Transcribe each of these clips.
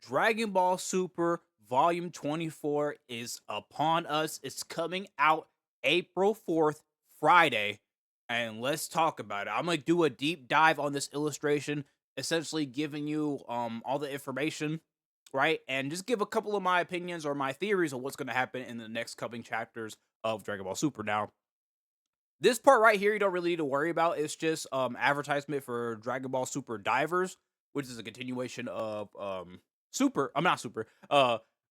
Dragon Ball Super Volume 24 is upon us. It's coming out April 4th, Friday. And let's talk about it. I'm going to do a deep dive on this illustration, essentially giving you all the information, right? And just give a couple of my opinions or my theories of what's going to happen in the next coming chapters of Dragon Ball Super. Now, this part right here, you don't really need to worry about. It's just advertisement for Dragon Ball Super Divers, which is a continuation of Super. I'm not Super.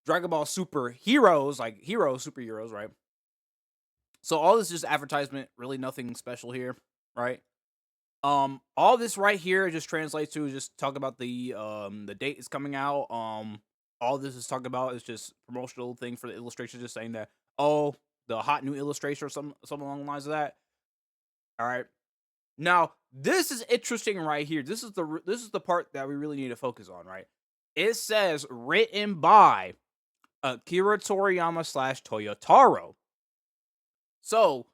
Dragon Ball Super Heroes, like heroes, superheroes, right? So all this is just advertisement. Really, nothing special here, right? All this right here just translates to just talk about the date is coming out. All this is talking about is just promotional thing for the illustration, just saying that the hot new illustration or something along the lines of that. All right. Now, this is interesting right here. This is the part that we really need to focus on, right? It says written by Akira Toriyama slash Toyotaro. So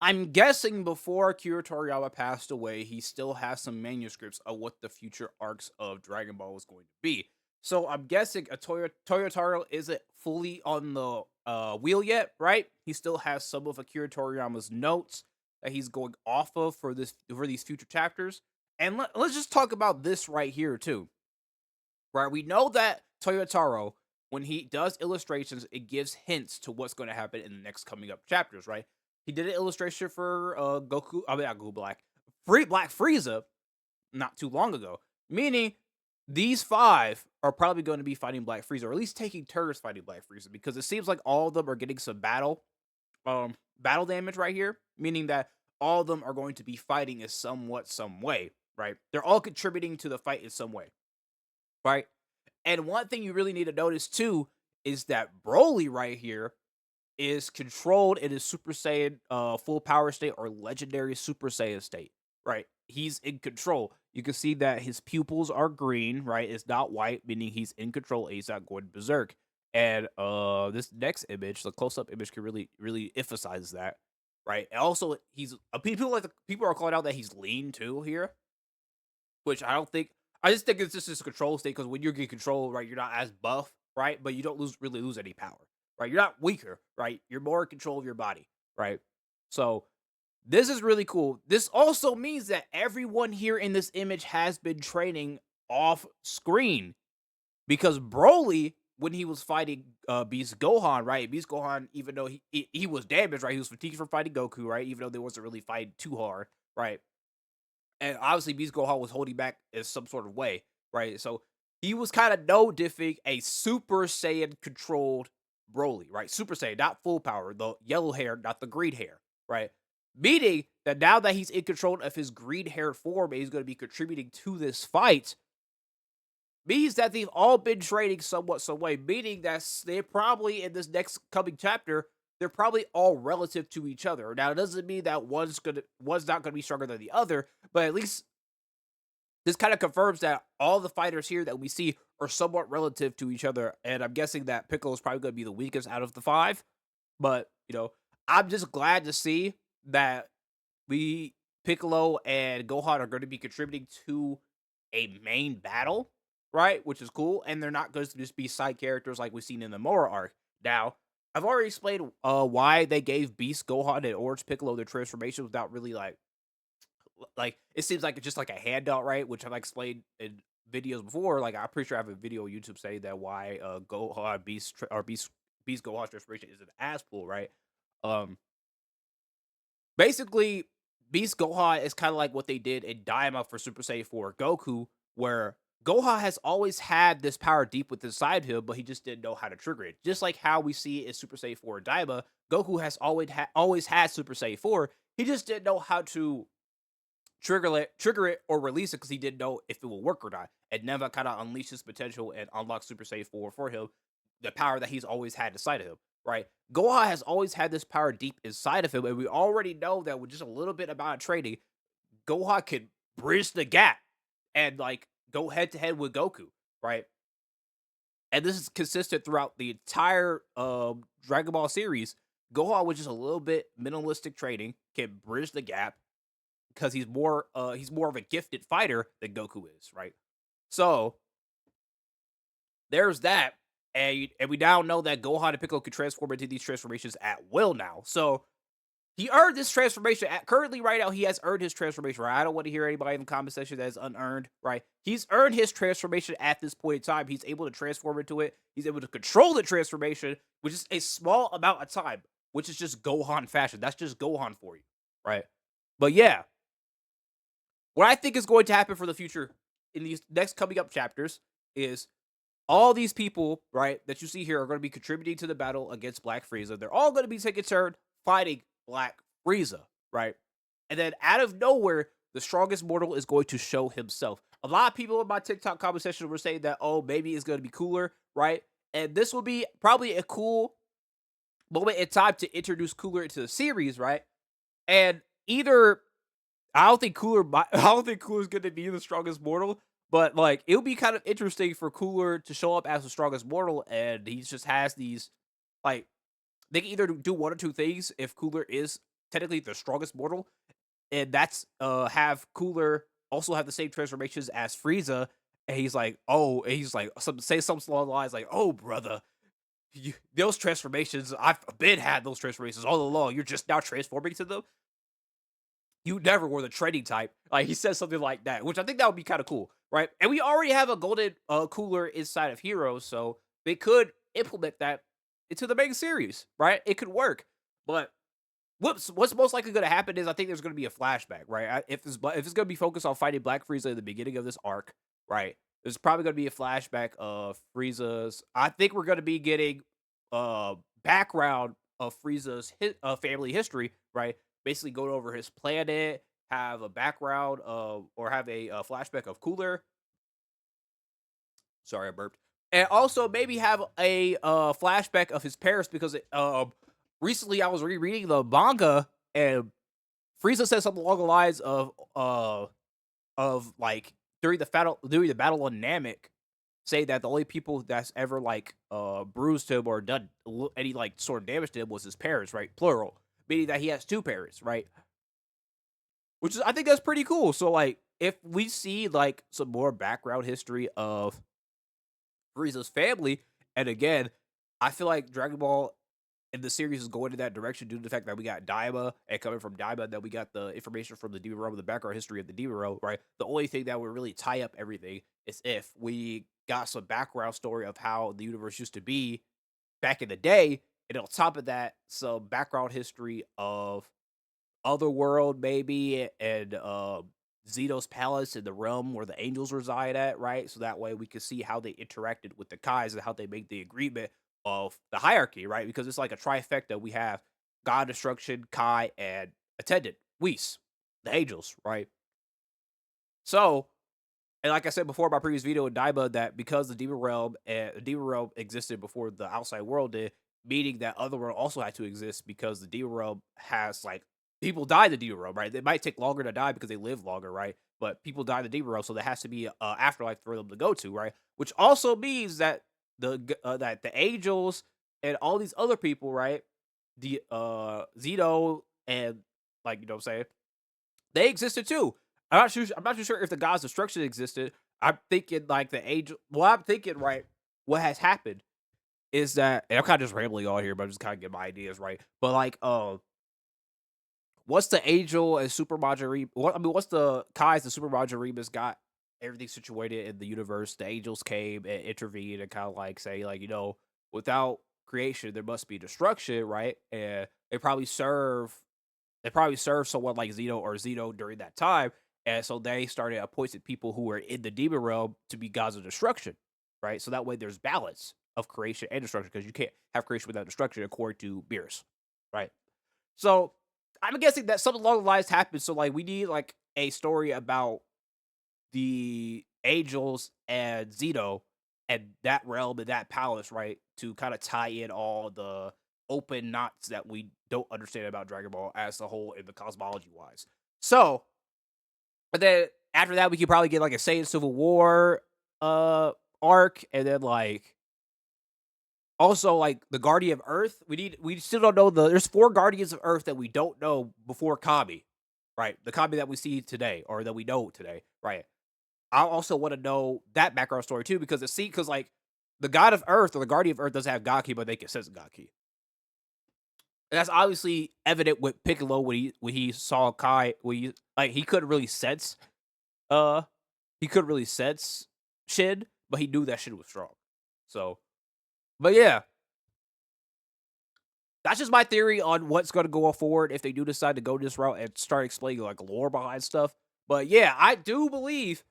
I'm guessing before Akira Toriyama passed away, he still has some manuscripts of what the future arcs of Dragon Ball is going to be. So I'm guessing Toyotaro isn't fully on the wheel yet, right? He still has some of Akira Toriyama's notes that he's going off of for these future chapters. And let's just talk about this right here too, right? We know that Toyotaro, when he does illustrations, it gives hints to what's going to happen in the next coming up chapters, right? He did an illustration for Goku, I mean not Goku Black, Black Frieza not too long ago, meaning these five are probably going to be fighting Black Frieza, or at least taking turns fighting Black Frieza, because it seems like all of them are getting some battle damage right here, meaning that all of them are going to be fighting in some way, right? They're all contributing to the fight in some way, right? And one thing you really need to notice too is that Broly right here is controlled in his Super Saiyan full power state or legendary Super Saiyan state, right? He's in control. You can see that his pupils are green, right? It's not white, meaning he's in control. He's not going berserk. And this next image, the close-up image, can really emphasize that, right? And also, he's people are calling out that he's lean too here, which I don't think. I just think it's just his control state, because when you're getting control, right, you're not as buff, right, but you don't really lose any power, right? You're not weaker, right? You're more in control of your body, right? So this is really cool. This also means that everyone here in this image has been training off screen, because Broly, when he was fighting Beast Gohan, right? Beast Gohan, even though he was damaged, right? He was fatigued from fighting Goku, right? Even though they wasn't really fighting too hard, right? And obviously Beast Gohan was holding back in some sort of way, right? So he was kind of no diffing a Super Saiyan controlled Broly, right? Super Saiyan, not full power, the yellow hair, not the green hair, right? Meaning that now that he's in control of his green haired form and he's going to be contributing to this fight, means that they've all been training somewhat some way, meaning that they're probably in this next coming chapter, they're probably all relative to each other. Now, it doesn't mean that one's not gonna be stronger than the other, but at least this kind of confirms that all the fighters here that we see are somewhat relative to each other. And I'm guessing that Piccolo is probably gonna be the weakest out of the five. But I'm just glad to see that we Piccolo and Gohan are going to be contributing to a main battle, right? Which is cool, and they're not going to just be side characters like we've seen in the Mora arc. Now, I've already explained why they gave Beast Gohan and Orange Piccolo their transformation without really like it seems like it's just like a handout, right? Which I've explained in videos before. Like I'm pretty sure I have a video on YouTube saying that why Gohan Beast Gohan's transformation is an ass pull, right? Um, Basically, Beast Gohan is kind of like what they did in Daima for Super Saiyan 4 Goku, where Gohan has always had this power deep within inside him, but he just didn't know how to trigger it. Just like how we see in Super Saiyan 4 Daima, Goku has always had Super Saiyan 4. He just didn't know how to trigger it or release it, because he didn't know if it will work or not. And never kind of unleashed his potential and unlocked Super Saiyan 4 for him, the power that he's always had inside of him, right? Gohan has always had this power deep inside of him, and we already know that with just a little bit amount of training, Gohan can bridge the gap and like go head to head with Goku, right? And this is consistent throughout the entire Dragon Ball series. Gohan with just a little bit minimalistic training can bridge the gap, because he's more of a gifted fighter than Goku is, right? So there's that. And we now know that Gohan and Piccolo can transform into these transformations at will now. So he earned this transformation. Currently, right now, he has earned his transformation. Right? I don't want to hear anybody in the comment section that is unearned. Right? He's earned his transformation at this point in time. He's able to transform into it. He's able to control the transformation, which is a small amount of time, which is just Gohan fashion. That's just Gohan for you, right? But yeah, what I think is going to happen for the future in these next coming up chapters is all these people, right, that you see here are going to be contributing to the battle against Black Frieza. They're all going to be taking turn fighting Black Frieza, right? And then out of nowhere, the strongest mortal is going to show himself. A lot of people in my TikTok comment section were saying that, oh, maybe it's going to be cooler, right? And this will be probably a cool moment in time to introduce Cooler into the series, right? And either I don't think Cooler's going to be the strongest mortal, but like it would be kind of interesting for Cooler to show up as the strongest mortal, and he just has these like they can either do one or two things if Cooler is technically the strongest mortal, and that's have Cooler also have the same transformations as Frieza, and he's like say something along the lines like, "Oh brother, those transformations I've been had those transformations all along. You're just now transforming to them. You never were the training type." Like he says something like that, which I think that would be kind of cool, right? And we already have a golden Cooler inside of Heroes, so they could implement that into the main series, right? It could work, but what's most likely going to happen is I think there's going to be a flashback, right? If it's going to be focused on fighting Black Frieza at the beginning of this arc, right? There's probably going to be a flashback of Frieza's. I think we're going to be getting background of Frieza's family history, right? Basically, going over his planet, have a background of or have a flashback of Cooler. Sorry, I burped. And also maybe have a flashback of his parents because recently I was rereading the manga and Frieza said something along the lines of like during the battle on Namek, say that the only people that's ever like bruised him or done any like sort of damage to him was his parents, right? Plural, meaning that he has two parents, right? Which is I think that's pretty cool. So like if we see like some more background history of Frieza's family, and again, I feel like Dragon Ball in the series is going in that direction due to the fact that we got Daima, and coming from Daima, that we got the information from the Demon Realm, the background history of the Demon Realm, right? The only thing that would really tie up everything is if we got some background story of how the universe used to be back in the day, and on top of that, some background history of Otherworld, maybe, and Zeto's palace and the realm where the angels reside at, right? So that way we can see how they interacted with the Kais and how they made the agreement of the hierarchy, right? Because it's like a trifecta. We have God, Destruction, Kai, and Attendant, Whis, the angels, right? So, and like I said before in my previous video in Daiba, that because the Demon Realm existed before the outside world did, meaning that Otherworld also had to exist because the Demon Realm has like people die in the Demon Realm, right? They might take longer to die because they live longer, right? But people die in the Demon Realm, so there has to be a afterlife for them to go to, right? Which also means that that the angels and all these other people, right? The Zito and like what I'm saying, they existed too. I'm not too sure if the gods of destruction existed. I'm thinking like the angel. Well, I'm thinking right. What has happened is that, and I'm kind of just rambling on here, but I'm just kind of getting my ideas right. But like, once the angel and Super Majin, once the Kai's and Super Majin got everything situated in the universe, the angels came and intervened and kind of like say like without creation there must be destruction, right? And they probably served someone like Zeno or Zeno during that time. And so they started appointing people who were in the demon realm to be gods of destruction, right? So that way there's balance of creation and destruction because you can't have creation without destruction, according to Beerus, right? So I'm guessing that something along the lines happened. So like we need like a story about the angels and Zeno and that realm and that palace, right? To kind of tie in all the open knots that we don't understand about Dragon Ball as a whole in the cosmology wise. So, but then after that, we could probably get like a Saiyan Civil War arc, and then like also like the Guardian of Earth. We still don't know there's four Guardians of Earth that we don't know before Kami, right? The Kami that we see today or that we know today, right? I also want to know that background story too because like the God of Earth or the Guardian of Earth doesn't have God Ki, but they can sense God Ki. And that's obviously evident with Piccolo when he saw Kai when he like uh he couldn't really sense Shin, but he knew that Shin was strong. So but yeah, that's just my theory on what's gonna go forward if they do decide to go this route and start explaining like lore behind stuff. But yeah, I do believe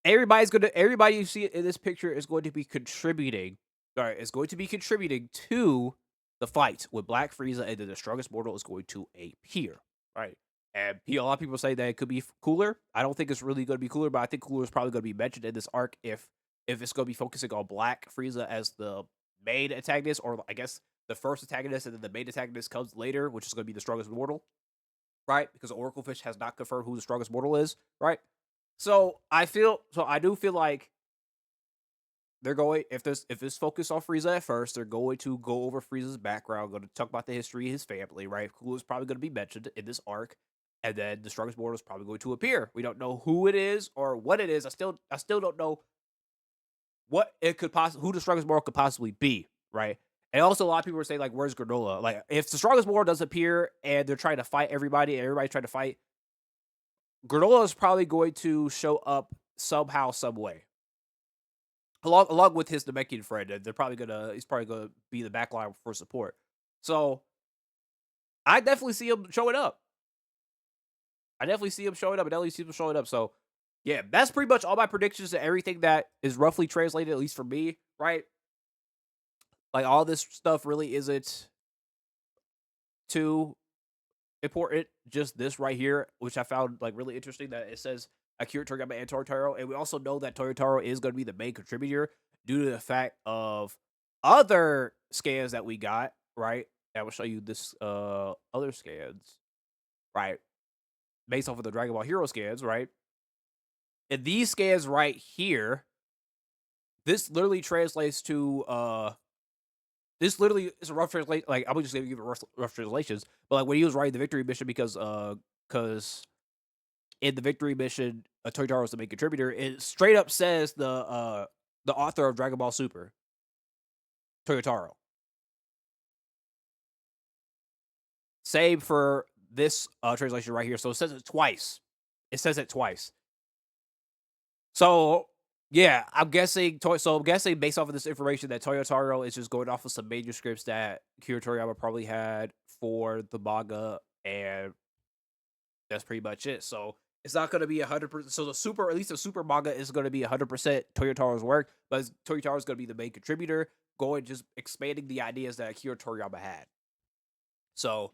everybody you see in this picture is going to be contributing. All right, is going to be contributing to the fight with Black Frieza, and then the strongest mortal is going to appear. Right, and a lot of people say that it could be cooler. I don't think it's really going to be cooler, but I think cooler is probably going to be mentioned in this arc if it's going to be focusing on Black Frieza as the main antagonist, or I guess the first antagonist, and then the main antagonist comes later, which is going to be the strongest mortal. Right, because Oracle Fish has not confirmed who the strongest mortal is. Right, so I do feel like they're going if it's focused on Frieza at first, they're going to go over Frieza's background, going to talk about the history of his family, right? Who is probably going to be mentioned in this arc, and then the strongest mortal is probably going to appear. We don't know who it is or what it is. I still don't know what it could possibly who the strongest mortal could possibly be, right? And also a lot of people are saying like, where's Granola? Like, if the strongest mortal does appear and they're trying to fight everybody, and everybody's trying to fight, Granola is probably going to show up somehow, some way. Along with his Namekian friend, and he's probably gonna be the backline for support. So I definitely see him showing up. I definitely see him showing up, and definitely see him showing up. So yeah, that's pretty much all my predictions and everything that is roughly translated, at least for me, right? Like, all this stuff really isn't too important. Just this right here, which I found like really interesting, that it says Akira Toriyama and Toyotaro, and we also know that Toyotaro is going to be the main contributor due to the fact of other scans that we got. Right, I will show you this other scans. Right, based off of the Dragon Ball Hero scans. Right, and these scans right here, this literally translates to this literally is a rough translation. Like, I'm just gonna give it rough translations, but like when he was writing the victory mission, because in the victory mission, Toyotaro is the main contributor. It straight up says the author of Dragon Ball Super, Toyotaro. Same for this translation right here. So it says it twice. It says it twice. So yeah, I'm guessing. So I'm guessing based off of this information that Toyotaro is just going off of some manuscripts that Akira Toriyama probably had for the manga, and that's pretty much it. So it's not going to be 100%. So at least the super manga is going to be 100% Toyotaro's work, but Toyotaro is going to be the main contributor, going just expanding the ideas that Akira Toriyama had. So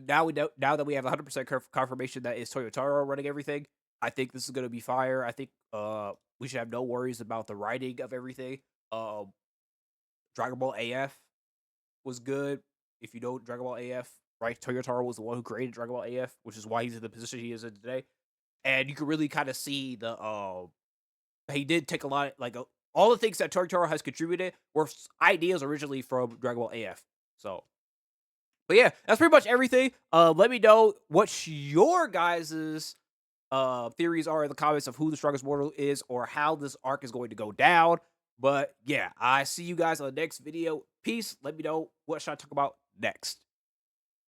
now that we have 100% confirmation that it's Toyotaro running everything, I think this is going to be fire. I think we should have no worries about the writing of everything. Dragon Ball AF was good. If you know Dragon Ball AF, right? Toyotaro was the one who created Dragon Ball AF, which is why he's in the position he is in today. And you can really kind of see he did take a lot, like all the things that Toyotaro has contributed were ideas originally from Dragon Ball AF. So, but yeah, that's pretty much everything. Let me know what your guys's theories are in the comments of who the strongest mortal is, or how this arc is going to go down. But yeah, I see you guys on the next video. Peace. Let me know what should I talk about next.